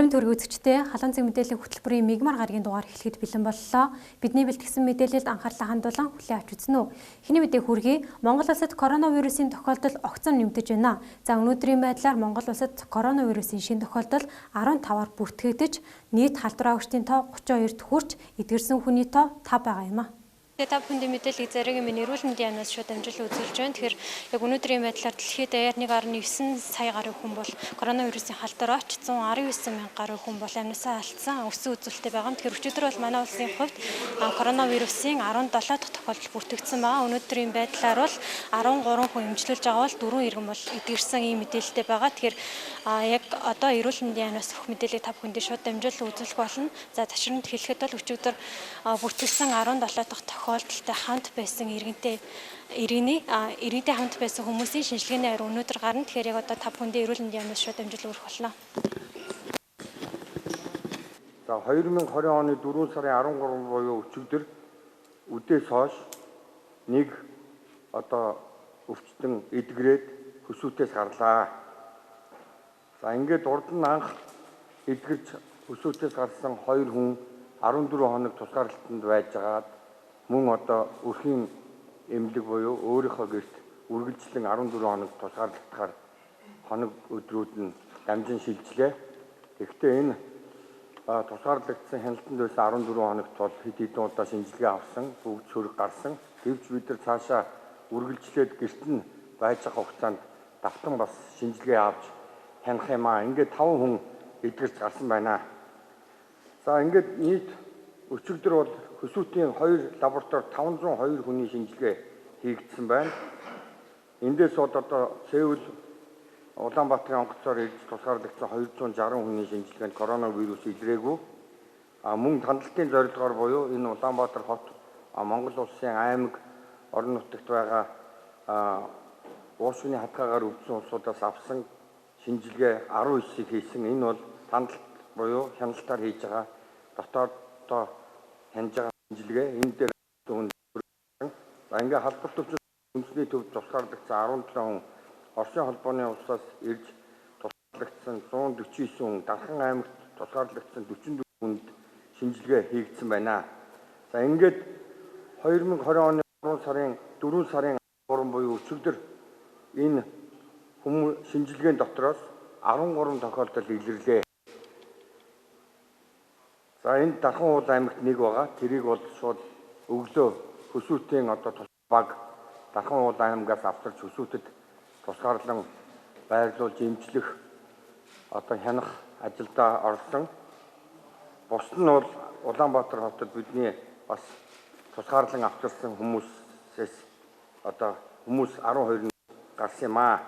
Зарим төргийн үзэгчтэй халуун цэг мэдээллийн хөтөлбөрийн мигмар гарагийн дугаар эхлэхэд бэлэн боллоо. Бидний бэлтгэсэн мэдээлэлд анхаарлаа хандуулан хүлээн авч үзнэ үү. Эхний мэдээ хүргэе. Монгол улсад коронавирусын тохиолдол огцом нэмэгдэж байна. За өнөөдрийн байдлаар Монгол улсад коронавирусын шинэ тохиолдол 15-аар бүртгэгдэж, нийт халдвар авагчдын тоо 32-т хүрч, эдгэрсэн хүний тоо 5 байгаа юм а. Та бүхэнд мэдээллийг зарим минь эрүүл мэндийн яамнаас шууд амжилт үзүүлж байна. Тэгэхээр яг өнөөдрийн байдлаар дэлхийд даяар 1.9 сая гаруй хүн бол коронавирусын халдвар авч 119 мянга гаруй хүн бол амьнасаа алдсан өссөн үзүүлэлттэй байгаа. Тэгэхээр өчигдөр бол манай улсын хувьд коронавирусын 17 дахь тохиолдол бүртгэгдсэн байгаа. Өнөөдрийн байдлаар бол 13 хүн эмчлүүлж байгаа бол 4 иргэн бол эдгэрсэн ийм мэдээлэлтэй байгаа. Тэгэхээр яг одоо эрүүл мэндийн яамнаас өгөх мэдээллийг та бүхэнд шууд амжилт үзүүлэх болно. За ташрамд хэлэхэд бол өчигдөр бүртгэгдсэн 17 дахь тохиолдолтой хамт байсан иргэний хамт байсан хүмүүсийн шинжилгээний ариу өнөөдөр гарна. Тэгэхээр яг одоо та бүхэндээ эрүүл мэндийн яамнаас шууд амжилт өргөх болно. За 2020 оны 4 сарын 13 буюу өчигдөр үдээс хойш нэг одоо өвчтөн эдгрээд хөсөөтөөс гарлаа. За ингээд урд нь анх эдгэрч хөсөөтөөс гарсан 2 хүн 14 хоног тусгаарлалтанд байжгаад мөн одоо өрхийн эмнэлэг буюу өөрийнхөө гэрт үргэлжлэн 14 хоног тусгаарлалтаар хоног өдрүүд нь дамжин шилжлээ. Гэхдээ энэ тусгаарлагдсан хяналтанд байсан 14 хоногт бол хэд хэдэн удаа шинжилгээ авсан, бүгд сөрөг гарсан. Гэвч бид нар цаашаа үргэлжлээд гэрт нь байж байгаа хугацаанд давтан бас шинжилгээ авч хянах юм аа. Ингээд 5 хүн эдгэрч гарсан байна. За ингээд нийт өчигдөр бол хөсөөтийн 2 лабораторид 502 хүний шинжилгээ хийгдсэн байна. Эндээс одоо Сеул, Улаанбаатарын онгоцоор ирж тусгаарлагдсан 260 хүний шинжилгээнд коронавирус илрээгүй. Мөн хяналтын зорилгоор буюу энэ Улаанбаатар хот Монгол улсын аймаг орон нутагт байгаа уушгины хадгаагаар өвдсөн улсуудаас авсан шинжилгээ 19-ийг хийсэн. Энэ бол хяналт буюу хяналтаар хийж байгаа дотооддоо хянаж байгаа шинжилгээ. Энэ дээр за ингээ халдварт өвчин үндэсний төвд тусгаарлагдсан 17 хүн, Оросын холбооны улсаас ирж тусгаарлагдсан 149 хүн, Дархан аймагт тусгаарлагдсан 44 хүнд шинжилгээ хийгдсэн байна. За ингээд 2020 оны 4 сарын 3 буюу өчигдөр энэ хүмүүс шинжилгээний дотроос 13 тохиолдол илэрлээ. За энэ Дархан уул аймагт нэг байгаа. Тэрийг бол шууд өглөө хөсөөтийн одоо тус баг Дархан уул аймагаас авчирч хөсөөтөд тусгаарлан байрлуулж эмчлэх одоо хянах ажилдаа орсон. Бус нь бол Улаанбаатар хотод бидний бас тусгаарлан авчирсан хүмүүсээс одоо хүмүүс 12 гарсан юм аа.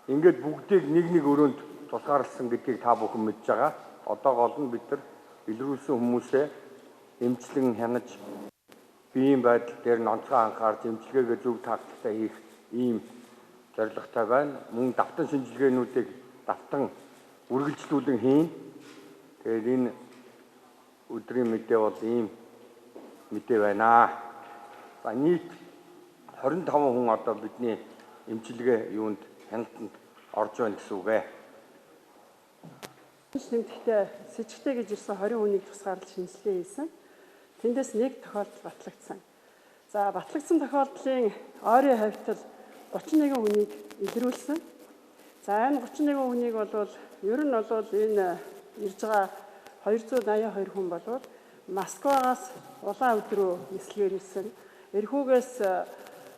Ингээд бүгдийг нэг өрөөнд тусгаарлсан гэдгийг та бүхэн мэдж байгаа. Одоо гол нь бид нар илрүүлсэн хүмүүсээ эмчлэн хянаж биеийн байдал дээр нь онцгой анхаарч эмчилгээгээ зөв тактиктай хийх ийм зорилготой байна. Мөн давтан шинжилгээнүүдийг давтан үргэлжлүүлэн хийн. Тэгээд энэ өдрийн мэдээ бол ийм мэдээ байна. За нийт 25 хүн одоо бидний эмчилгээ юунд хяналтанд орж байна гэсэн үг ээ. Нэмэгдээ сэжигтэй гэж ирсэн 20 хүнийг тусгаарлаж шинжилгээ хийсэн. Тэндээс нэг тохиолдол батлагдсан. За батлагдсан тохиолдлын ойрын хавьтал 31 хүнийг илрүүлсэн. За энэ 31 хүнийг бол ер нь бол энэ ирж байгаа 282 хүн бол Москвагаас улаан өд рүү нислэгээр ирсэн. Эрхүүгээс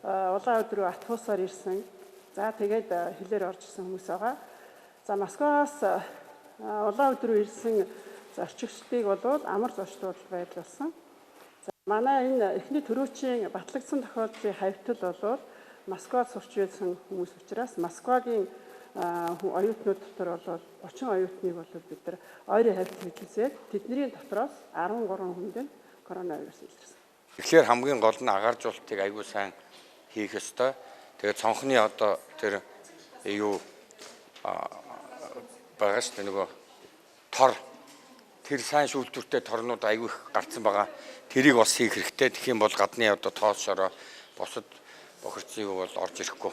улаан өд рүү автобусаар ирсэн. За тэгээд хилээр орж ирсэн хүмүүс байгаа. За Москвагаас улаан өд рүү ирсэн зорчигчдыг бол амар зочдууд байрлуулсан. За манай энэ эхний төрөөчийн батлагдсан тохиолдлын хавьтал бол Москвад сурч байсан хүмүүс учраас Москвагийн оюутнууд дотор бол 30 оюутныг бол бид нар ойрын хавьт гэж үзээд тэдний дотроос 13 хүнд нь коронавирус илэрсэн. Тэгэхээр хамгийн гол нь агааржуулалтыг аягүй сайн хийх ёстой. Тэгээд цонхны одоо тэр юу байгаа шүү дээ нөгөө тор тэр сайн шүүлтүртэй торнууд аягүй их гарцсан байгаа. Тэрийг бас хийх хэрэгтэй. Тэгэх юм бол гадны одоо тоосороо босод бохирцыг бол орж ирэхгүй.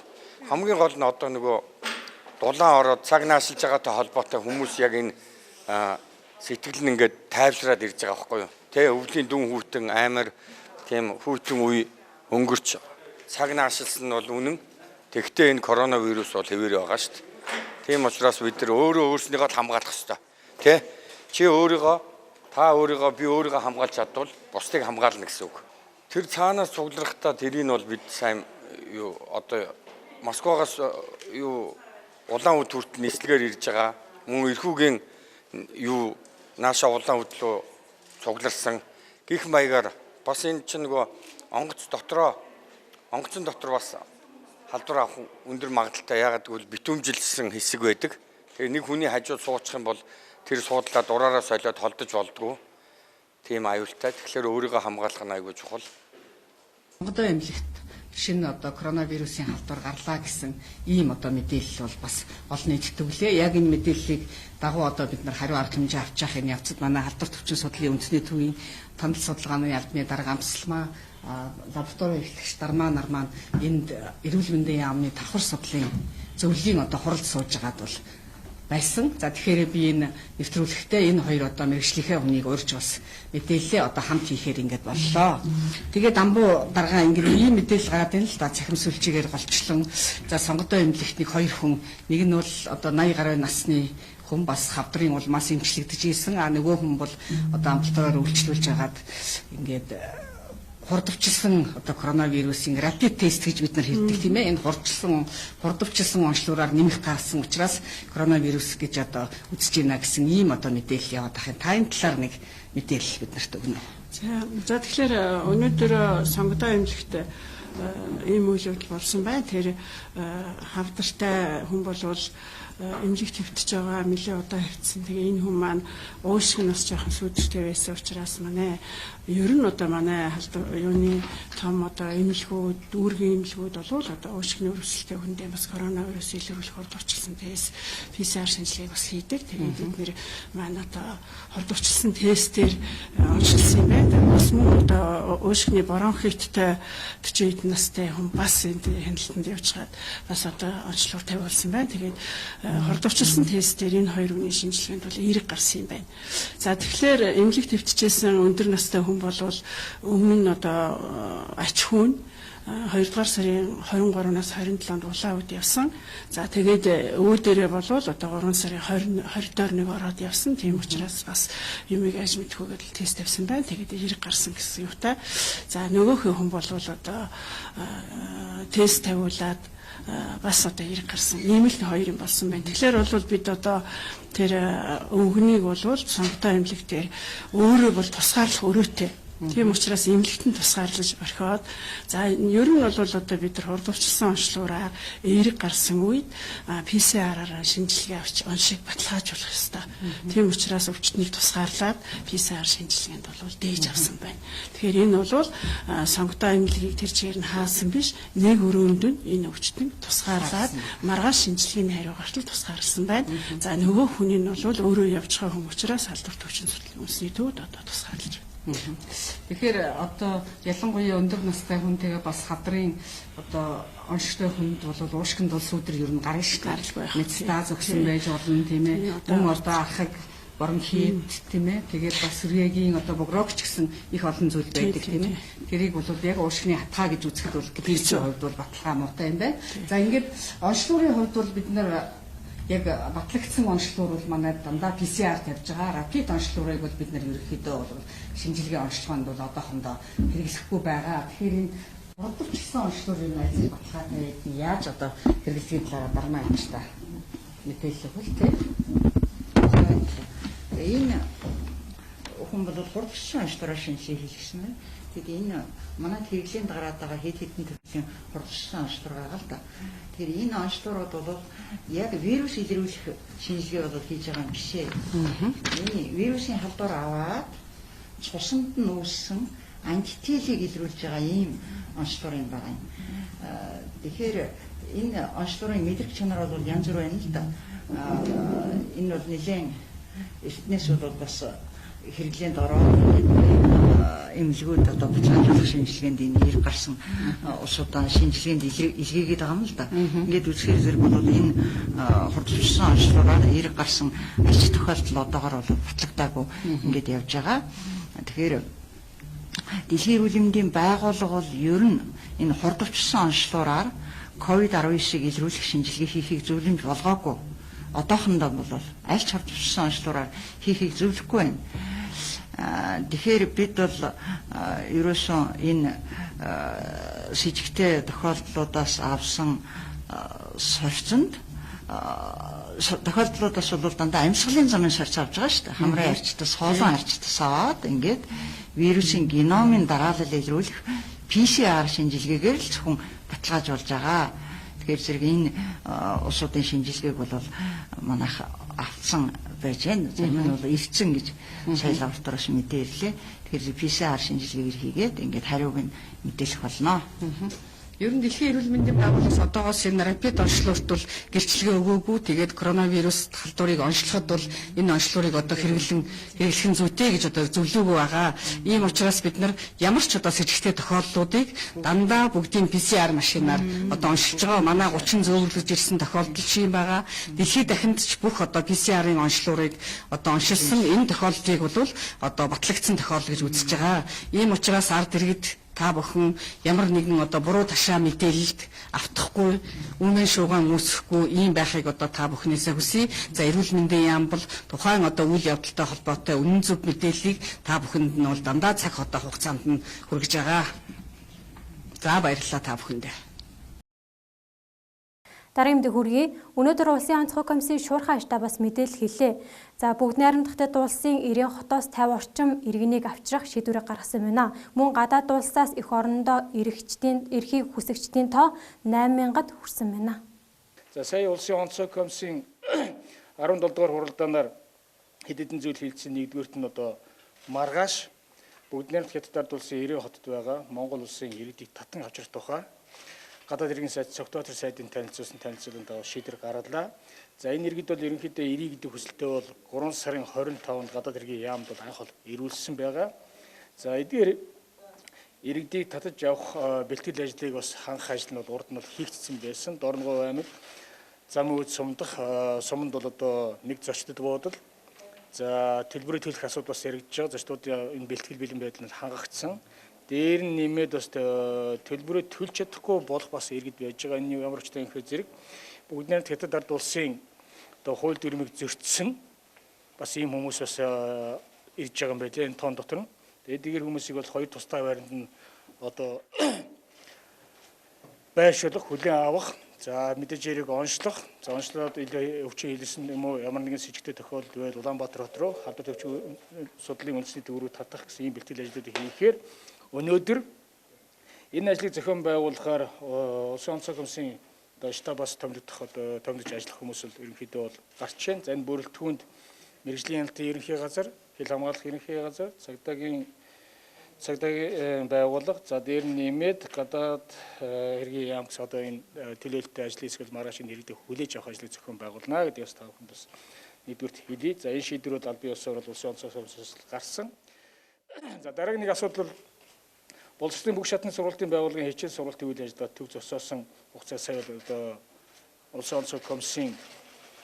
Хамгийн гол нь одоо нөгөө дулаан ороод цаг наашилж байгаатай холбоотой хүмүүс яг энэ сэтгэл нь ингээд тайвшраад ирж байгаа байхгүй юу. Тэ өвлийн дүн хүүтэн амар тийм хүүтэн үе өнгөрч цаг наашилсан нь бол үнэн. Тэгтээ энэ коронавирус бол хэвээр байгаа шүү дээ. Тийм учраас бид нар өөрснийгөө хамгаалах хэрэгтэй. Тэ? Чи өөрийгөө та өөрийгөө би өөрийгөө хамгаалж чадвал бусдыг хамгаална гэсэн үг. Тэр цаанаас цугларахтаа тэрийг бол бид сайн юу одоо Москвагаас юу улаан үд хүртэл нислэгээр ирж байгаа. Мөн эрхүүгийн юу нааша улаан үд рүү цугларсан гих маягаар бас энэ чинь нөгөө онгоцон дотор бас халдвар авах өндөр магадлалтай. Яагаад гэвэл битүүмжилсэн хэсэг байдаг. Тэгээ нэг хүний хажууд суучих юм бол тэр суудлаа дураараа солиод холдож болдгоо. Тийм аюултай. Тэгэхээр өөрийгөө хамгаалах нь аюул чухал. Монгол эмнэлэгт шинэ одоо коронавирусын халдвар гарлаа гэсэн ийм одоо мэдээлэл бол бас олон нийтэд төглөө. Яг энэ мэдээллийг дагуу одоо бид нар хариу арга хэмжээ авч явах энэ явцад манай халдвар төвчин судлалын үндэсний төвийн тонол судалгааны албаны дарга амсалмаа лаборатори эрхлэгч Дармаа Нармаа энд эрүүл мэндийн яамны давхар судлалын зөвлөлийн одоо хуралд сууж байгаад бол байсан. За тэгэхээр би энэ нэвтрүүлэгтээ энэ хоёр одоо мэргэжлийнхээ хүнийг урьж бас мэдээлэлээ одоо хамт хийхээр ингээд боллоо. Тэгээд амбуу дарга ингээд ийм мэдээлэл гараад ийн л да цахим сүлжээгээр голчлон за сонгодоо эмнэлэгтний хоёр хүн нэг нь бол одоо 80 гаруй насны хүн бас хавдрын улмаас эмчлэгдэж ийсэн. Нөгөө хүн бол одоо амбулатороор үйлчлүүлж хагаад ингээд хурдвчилсан одоо коронавирусын rapid тест гэж бид нар хэлдэг тийм ээ. Энэ хурдвчилсан онцлогоор нэмэх гарсан учраас коронавирус гэж одоо үзэж байна гэсэн ийм одоо мэдээлэл яваад ахын тань талаар нэг мэдээлэл бид нарт өгнө. За тэгэхээр өнөөдөр сонгодоо эмнэлэгт ийм үйл явдал болсон байна. Тэр хавдартай хүн болвол эмнэлэг твтж байгаа нэлээд удаа хөвцсөн. Тэгээ энэ хүн маань уушиг нь бас жоохон сүйдэртэй байсан учраас манай ер нь одоо манай юуны том одоо эмнэлгүүд, дүүргийн эмнэлгүүд болвол одоо уушигны өрөвсөлтэй хүндээ бас коронавирус илрүүлэх хордовчлсон тест PCR шинжилгээг бас хийдэг. Тэгээд бид нэр манай одоо хордовчлсон тестээр онцлсан юм байна. Бас мөн одоо уушигны бронхиттай 40 настай хүн бас энд хяналтанд явж чад бас одоо онцлог тавиулсан байна. Тэгээд хордовчлсон тестээр энэ хоёр хүний шинжилгээнд бол эерэг гарсан юм байна. За тэгэхээр эмнэлэг твтжсэн өндөр настай хүн болвол өмнө нь одоо ач хүн 2 дугаар сарын 23-наас 27-нд улаан үд явсан. За тэгээд өвөө дээрээ болвол одоо 3 сарын 20-доор нэг ороод явсан. Тийм учраас бас юмыг аж мэдхүүгээр л тест тавьсан байна. Тэгээд эерэг гарсан гэсэн юутай. За нөгөөх хүн болвол одоо тест тавиулаад бас одоо эерэг гарсан. Ийм л хоёр юм болсон байна. Тэгэхээр бол бид одоо тэр өвгнийг бол сонгодоо эмнэлэг дээр өөрөө бол тусгаарлах өрөөтэй. Тийм учраас эмнэлэгтэн тусгаарлаж орхиод за ер нь бол одоо бид нар хурдвчилсан онцлогоор эерэг гарсан үед PCR-аар шинжилгээ авч оншийг баталгаажуулах ёстой. Тийм учраас өвчтнийг тусгаарлаад PCR шинжилгээнд бол дээж авсан байна. Тэгэхээр энэ бол сонгодоо эмнэлгийг тэр чигээр нь хаасан биш, нэг өрөөнд нь энэ өвчтнийг тусгаарлаад маргааш шинжилгээний хариу гартал тусгаарласан байна. За нөгөө хүний нь бол өөрөө явж байгаа хүн учраас халдвар төвчин судлалын үндэсний төвд одоо тусгаарлаж байна. Тэгэхээр одоо ялангуяа өндөр настай хүнтэйгээ бас хадрын одоо онцтой хүнд бол уушгинд бол сүудэр ер нь гарна шүү дээ. Метастаз өгсөн байж болно тийм ээ. Мөн одоо архаг бронхит тийм ээ. Тэгээд бас сүргээгийн одоо богрогч гэсэн их олон зүйл байдаг тийм ээ. Тэрийг бол яг уушгины хатгаа гэж үзэхэд бол гэрчийн хувьд бол баталгаа муутай юм байна. За ингээд онцлогын хувьд бол бид нар яг батлагдсан онцлогоор бол манай дандаа PCR тавьж байгаа. Rapid онцлогыг бол бид нар ерөнхийдөө бол шинжилгээ онцлогоонд бол одоохондоо хэрэглэхгүй байгаа. Тэгэхээр энэ хурдвчилсан онцлогоор юу найз баталгаатай яаж одоо хэрэглэхийн талаар дармаа явж та мэдээлэл өгөл тээ. Энэ хүн бол хурдвчилсан онцлогоор шинжилгээ хийлгэсэн байна. Тэгээд энэ манай хэрэглээнд гараад байгаа хэд хэдэн төрлийн хурдвчилсан онцлог байгаа л да. Тэгэхээр энэ онцлогууд бол яг вирус илрүүлэх шинжилгээ бол хийж байгаа юм биш ээ. Энэ вирусын халдвар аваад цуснд нь үүссэн антителийг илрүүлж байгаа ийм онцлог юм байна. Тэгэхээр энэ онцлогын мэдрэг чанар бол янз бүр байна л да. Энэ бол нэлээд эртнээс бол бас хэрэглээнд ороод эмнэлгүүд одоо буцаажуулах шинжилгээнд энэ ирэх гарсан улсуудаа шинжилгээнд илгээгээд байгаа юм л да. Ингээд үзэхээр зэрэг бол энэ хурдчилсан онцлогоор ирэх гарсан ач тохиолдол одоогоор бол батлагдаагүй ингээд явж байгаа. Тэгэхээр Дэлхийн эрүүл мэндийн байгууллага бол ер нь энэ хурдчилсан онцлогоор COVID-19-ийг илрүүлэх шинжилгээ хийхийг зөвлөмж болгоогүй. Одоохондоо бол аль ч хурдчилсан онцлогоор хийхийг зөвлөхгүй байна. Тэгэхээр бид бол ерөөсөн энэ сэжигтэй тохиолдлуудаас авсан сорьцонд тохиолдлуудаас бол дандаа амьсгалын замын сорьц авч байгаа шүү дээ. Хамрын арчтаас, хоолон арчтаас аваад ингээд вирусын геномын дараалал илрүүлэх PCR шинжилгээгээр л зөвхөн баталгаажуулж байгаа. Тэгэхээр зэрэг энэ улсуудын шинжилгээг бол манайх авцсан байж байна. Энэ нь бол ирсэн гэж сая лабораториос мэдээллээ. Тэгэхээр PCR шинжилгээгээр хийгээд ингээд хариуг нь мэдээлэх болно. Ер нь Дэлхийн эрүүл мэндийн байгууллагаас одоогоос энэ рапид онцлогт бол гэрчлэгээ өгөөгүй. Тэгээд коронавирус халдварыг онцлоход бол энэ онцлогыг одоо хэрэглэх нь зүйтэй гэж одоо зөвлөөгөө байгаа. Ийм учраас бид нар ямар ч одоо сэжигтэй тохиолдлуудыг дандаа бүгдийн PCR машинаар одоо онцлж байгаа. Манай 30 зөвлөж ирсэн тохиолдол шиг байгаа. Дэлхийд дахинд ч бүх одоо PCR-ын онцлогыг одоо онцлсан энэ тохиолдлыг бол одоо батлагдсан тохиолдол гэж үзэж байгаа. Ийм учраас ард иргэд та бүхэн ямар нэгэн одоо буруу ташаа мэдээлэлд автахгүй, үнэн шууган үүсэхгүй ийм байхыг одоо та бүхнээсээ хүсье. За эрүүл мэндийн яам бол тухайн одоо үйл явдалтай холбоотой үнэн зөв мэдээллийг та бүхэнд нь бол дандаа цаг хугацаанд нь хүргэж байгаа. За баярлалаа та бүхэндээ. Дараагийн мэдээ хүргэе. Өнөөдөр Улсын онцгой комиссийн шуурхай штабаас мэдээлэл хэлээ. За бүгд найрамдахтад улсын 90 хотоос 50 орчим иргэнийг авчрах шийдвэрийг гаргасан байна. Мөн гадаад улсаас их орондоо эрхийг хүсэгчдийн тоо 8000-д хүрсэн байна. За сая Улсын онцгой комиссийн 17 дугаар хуралдаанаар хэд хэдэн зүйл хэлсэн. Нэгдүгээрт нь одоо маргааш бүгд найрамдах хятадд улсын 90 хотод байгаа Монгол улсын иргэдийг татан авчрах тухай гадаад иргэн сайд цогтоотор сайдын танилцуулсан танилцуулганд шийдвэр гарлаа. За энэ иргэд бол ерөнхийдөө 90 гэдэг хүсэлтээ бол 3 сарын 25-нд гадаад иргэний яамд бол анх ирүүлсэн байгаа. За эдгээр иргэдийг татаж явах бэлтгэл ажлыг бас хангах ажил нь бол урд нь хийгдсэн байсан. Дорногов аймаг зам үүд сумдах суманд бол одоо нэг зочдод буудал. За төлбөрийг төлөх асуудал бас яригдж байгаа. Зочдуудын энэ бэлтгэл бэлэн байдал нь хангагдсан. Дээр нь нэмээд бас төлбөрөө төлж чадахгүй болох бас иргэд байж байгаа. Энэ ямар ч тань хэрэг зэрэг бүгд найрамд хятад ард улсын одоо хууль дүрмийг зөрчсөн бас ийм хүмүүс бас ирж байгаа юм байлээ энэ тоон дотор нь. Тэгээд эдгээр хүмүүсийг бол хоёр тусдаа байранд нь одоо байршуулах, хүлээн авах, за мэдээж хэрэг онцлох, за онцлоод өвчин хэлсэн юм уу ямар нэгэн сэжигтэй тохиолдол байл Улаанбаатар хот руу халдвар төвч судлалын үндэсний төврүү татах гэсэн ийм бэлтгэл ажлуудыг хийхээр өнөөдөр энэ ажлыг зохион байгуулахаар Улсын онцгой комиссийн штабаас томилогдох томилж ажиллах хүмүүс бол ерөнхийдөө бол гарч байна. За энэ бүрэлдэхүүнд мэрэгжлийн хяналтын ерөнхий газар, хил хамгаалах ерөнхий газар, цагдаагийн байгууллага, за дээр нь нэмээд гадаад хэргийн яам гэсэн одоо энэ төлөөлөлтөй ажлын эсвэл маргааш энэ иргэдэд хүлээж авах ажлыг зохион байгуулна гэдэг бас та бүхэнд бас нэгдүгürt хэлье. За энэ шийдвэрүүд аль бие усаар бол Улсын онцгой комиссоос гарсан. За дараагийн нэг асуудал бол боловсролын бүх шатны сургалтын байгууллагын хичээл сургалтын үйл ажиллагаа төв зогсоосон хугацаас сая одоо Улсын онцгой комиссийн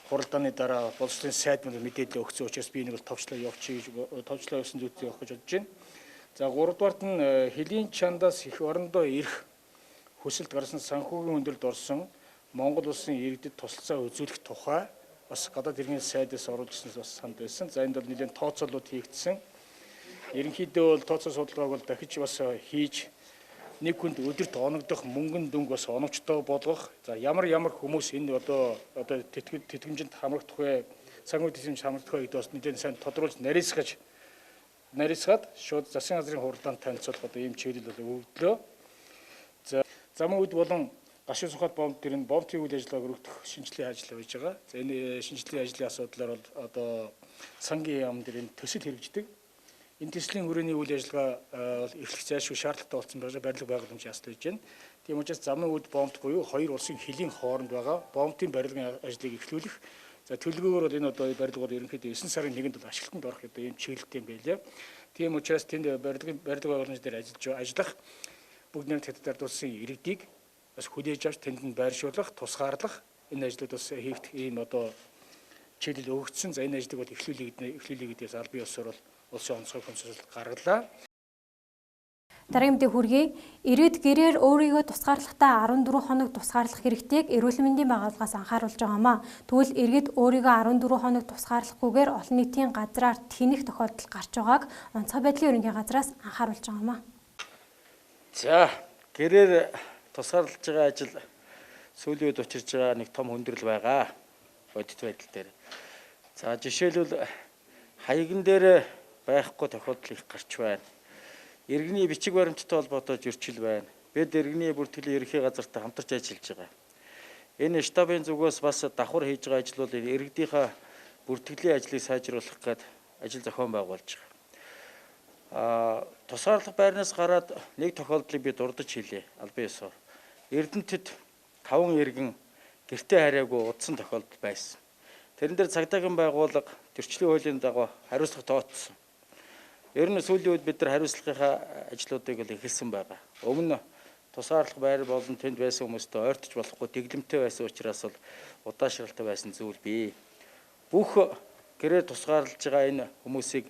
хуралдааны дараа боловсролын сайд мэдээлэл өгсөн учраас би нэг бол товчлоо явуулсан зүйтэй явах гэж бодож байна. За 3 дугаарт нь хөлийн чандаас их орондоо ирэх хүсэлт гарсан санхүүгийн хүндрэлд орсон Монгол улсын иргэдэд тусалцаа үзүүлэх тухай бас гадаад иргэний сайдаас оруулжсэн бас санд байсан. За энд бол нэлээд тооцоолууд хийгдсэн. Ерөнхийдөө бол тооцоо судалгааг бол дахиж бас хийж нэг хүнд өдөрт оногдох мөнгөн дүнг бас оновчтой болгох. За ямар хүмүүс энэ одоо тэтгэмжинд хамрагдах вэ? Санхүү тэтгэмж хамрагдах вэ гэдэг бас нэлээд сайн тодруулж нарийсгаад шууд засгийн газрын хуралдаанд танилцуулах одоо ийм чиглэл бол өгдлөө. За зам үед болон гашуун сухад бомб төрийн бомбын үйл ажиллагааг өргөх шинжилгээ ажил байж байгаа. За энэ шинжилгээ ажлын асуудлаар бол одоо сангийн яам дээр энэ төсөл хэрэгждэг. Энэ төслийн хүрээний үйл ажиллагаа эрхлэх зайлшгүй шаардлагатай болсон байгаа барилга байгууламжийн асал байж байна. Тийм учраас замын үед бомбт буюу хоёр улсын хөлийн хооронд байгаа бомбын барилгын ажлыг эхлүүлэх. За төлөвлөгөөр бол энэ одоо барилгууд ерөнхийдөө 9 сарын 1-нд бол ашиглалтанд орох гэдэг ийм чиглэлтэй юм байлээ. Тийм учраас тэнд барилгын байгууламж дээр ажиллах бүгд нэгт хэдээр тулсан иргэдийг бас хүлээж авч тэнд нь байршуулах, тусгаарлах энэ ажлууд бас хийх ийм одоо чиглэл өгөгдсөн. За энэ ажлыг бол эхлүүлэгдээс аль бие усаар бол улсын онцгой консулт гаргалаа. Дараагийн мэдээ хүргэе. Иргэд гэрээр өөрийгөө тусгаарлахдаа 14 хоног тусгаарлах хэрэгтэйг эрүүл мэндийн байгууллагаас анхааруулж байгаамаа. Тэгвэл иргэд өөрийгөө 14 хоног тусгаарлахгүйгээр олон нийтийн газраар тэнэх тохиолдол гарч байгааг онцгой байдлын ерөнхий газраас анхааруулж байгаамаа. За, гэрээр тусгаарлаж байгаа ажил сүүлийн үед учирж байгаа нэг том хүндрэл байгаа. Бодит байдал дээр. За, жишээлбэл хаягн дээр байхгүй тохиолдол их гарч байна. Иргэний бичиг баримттай холбоотой зөрчил байна. Бид иргэний бүртгэлийн ерөнхий газартай хамтарч ажиллаж байгаа. Энэ штабын зүгээс бас давхар хийж байгаа ажил бол иргэдийнхаа бүртгэлийн ажлыг сайжруулах гээд ажил зохион байгуулж байгаа. Тусгаарлах байрнаас гараад нэг тохиолдлыг би дурдж хэлье. Албан ёсоор. Эрдэнэтэд 5 иргэн гэртээ хараагүй удсан тохиолдол байсан. Тэрэн дээр цагдаагийн байгууллага төрчлийн хуулийн дагуу хариуцлага тооцсон. Ер нь сүүлийн үед бид нар хариуцлагынхаа ажлуудыг л эхэлсэн байгаа. Өмнө тусгаарлах байр болон тэнд байсан хүмүүстэй ойртож болохгүй дэглэмтэй байсан учраас бол удаашралтай байсан зүйл бий. Бүх гэрээр тусгаарлаж байгаа энэ хүмүүсийг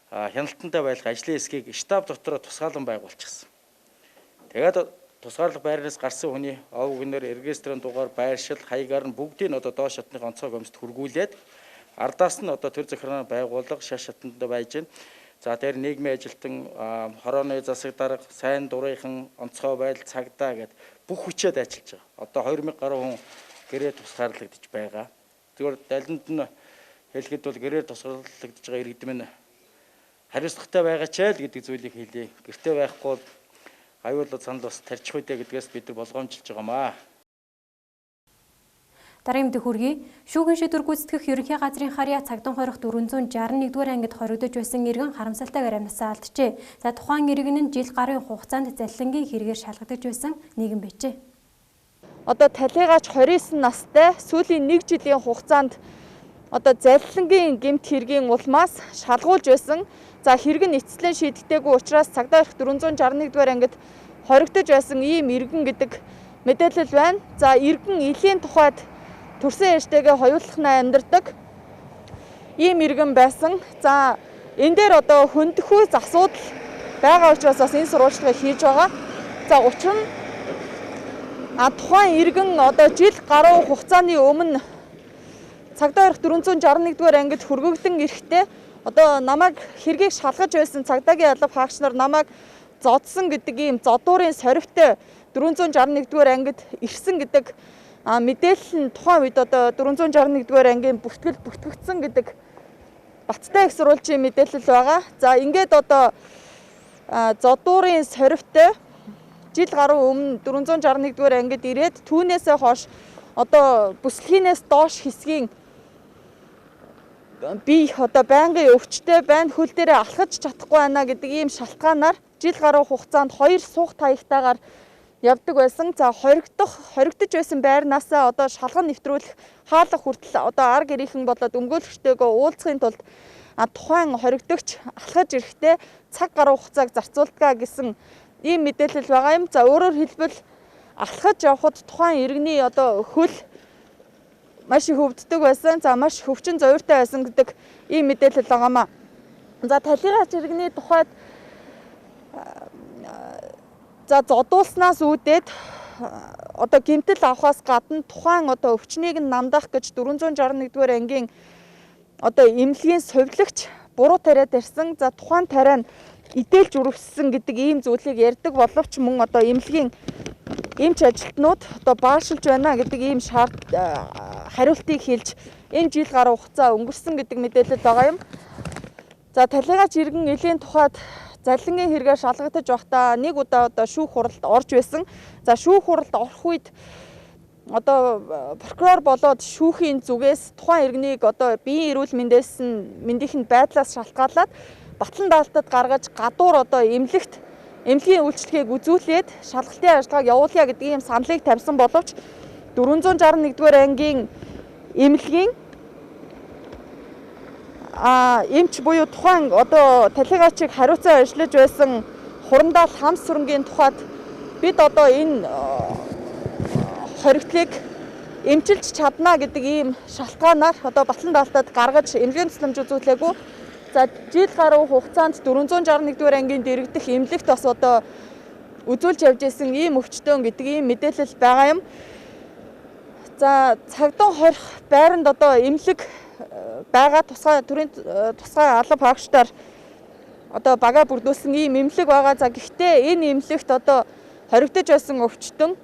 хяналтантай байлгах ажлын хэсгийг штаб дотроо тусгаалan байгуулчихсан. Тэгээд тусгаарлах байрнаас гарсан хүний ов гэнээр регистрийн дугаар байршил хаягаар нь бүгдийг одоо доош шатны онцгой комисд хүргүүлээд ардаас нь одоо төр захиргааны байгууллага шаш шатанд байж байна. За тэр нийгмийн ажилтан, хорооны засаг дарга, сайн дурынхан, онцгой байдал, цагдаа гэд бүх хүчээр ажиллаж байгаа. Одоо 2000 гаруй хүн гэрээ тусгаарлагдж байгаа. Зүгээр далинд нь хэлэхэд бол гэрээ тусгаарлагдж байгаа иргэд минь хариуцлагатай байгаа ч л гэдэг зүйлийг хэлье. Гэртээ байхгүй бол аюулгүй санал бас тарчих үедээ гэдгээс бид нар болгоомжилж байгаамаа. Дараагийн мэдээ хүргэе. Шүүгэн шийдвэр гүйцэтгэх ерөнхий газрын харьяа цагдан хорих 461-р ангид хоригдож байсан иргэн харамсалтайгаар амьсаа алджээ. За тухайн иргэн нь жил гарын хугацаанд заллингийн хэрэгээр шалгагдаж байсан нийгэм байжээ. Одоо талигаач 29 настай сүүлийн 1 жилийн хугацаанд одоо заллингийн гэмт хэргийн улмаас шалгуулж байсан. За хэрэг нь эцэслэн шийдэгдээгүй учраас цагдан хорих 461-р ангид хоригдож байсан ийм иргэн гэдэг мэдээлэл байна. За иргэн элийн тухайд төрсөн ээжтэйгээ хоёулахнаа амьдардаг ийм иргэн байсан. За энэ дээр одоо хөндөхүйц асуудал байгаа учраас бас энэ сурвалжлагыг хийж байгаа. За учир нь тухайн иргэн одоо жил гаруй хугацааны өмнө цагдан хорих 461-р ангид хүргэгдэн ирэхдээ одоо намайг хэргийг шалгаж байсан цагдаагийн алба хаагч нар намайг зодсон гэдэг ийм зодуурын сорвтой 461-р ангид ирсэн гэдэг мэдээлэл нь тухайн үед одоо 461-р ангийн бүртгэл бүртгэгдсэн гэдэг баттай их сурвалжийн мэдээлэл байгаа. За ингээд одоо зодуурын сорвтой жил гаруй өмнө 461-р ангид ирээд түүнээсээ хойш одоо бүслэхийнээс доош хэсгийн би одоо байнгын өвчтөй байна, хөл дээрээ алхаж чадахгүй байна гэдэг ийм шалтгаанаар жил гаруй хугацаанд 2 суух таягтайгаар явдаг байсан. За хоригдож байсан байрнаасаа одоо шалган нэвтрүүлэх хаалга хүртэл одоо ар гэрийнхэн болоод өмгөөлөгчтэйгөө уулзахын тулд тухайн хоригдогч алхаж ирэхдээ цаг гаруй хугацааг зарцуулдаг гэсэн ийм мэдээлэл байгаа юм. За өөрөөр хэлбэл алхаж явхад тухайн иргэний одоо хөл маш их өвддөг байсан. За маш хөвчин зовиртой байсан гэдэг ийм мэдээлэл байгаамаа. За талигаач иргэний тухайд за зодуулснаас үүдээд одоо гэмтэл авахаас гадна тухайн одоо өвчнийг нь намдаах гэж 461-р ангийн одоо эмнэлгийн сувилагч буруу тариад ирсэн. За тухайн тариа нь идэлж үргэлжсэн гэдэг ийм зүйлийг ярьдаг боловч мөн одоо эмнэлгийн эмч ажилтнууд одоо баашилж байна гэдэг ийм хариултыг хэлж энэ жил гаруй хугацаа өнгөрсөн гэдэг мэдээлэл байгаа юм. За талигаач иргэн элийн тухайд заллингийн хэрэгээр шалгагдаж байхдаа нэг удаа одоо шүүх хуралд орж байсан. За шүүх хуралд орох үед одоо прокурор болоод шүүхийн зүгээс тухайн иргэнийг одоо биеийн эрүүл мэндийнх нь байдлаас шалтгаалаад батлан даалтад гаргаж гадуур одоо эмнэлгийн үйлчлэгийг үзүүлээд шалгалтын ажиллагааг явуулъя гэдэг ийм саналыг тавьсан боловч 461-р ангийн эмнэлгийн эмч буюу тухайн одоо талигачиг хариуцан ажиллаж байсан хурамдаал хамс сүрэнгийн тухайд бид одоо энэ хоригдлыг эмчилж чадна гэдэг ийм шалтгаанаар одоо Батлан даалтад гаргаж эмнэлгийн тусламж үзүүлээгүй. За жил гаруй хугацаанд 461-р ангийн дэрэгдэх эмнэлэгт бас одоо үзүүлж явж исэн ийм өвчтөн гэдэг ийм мэдээлэл байгаа юм. За цагдаа хорих байранд одоо эмнэлэг байгаа тусгай алба хаагчдаар одоо бага бүрдүүлсэн ийм эмнэлэг байгаа. За гэхдээ энэ эмнэлэгт одоо хоригдож байсан өвчтөн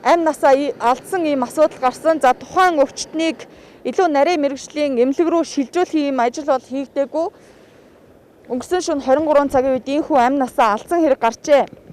амь насаа алдсан ийм асуудал гарсан. За тухайн өвчтнийг илүү нарийн мэрэгжлийн эмнэлэг рүү шилжүүлэх ийм ажил бол хийгдээгүй. Өнгөрсөн шөнө 23 цагийн үед энэ хүн амь насаа алдсан хэрэг гарчээ.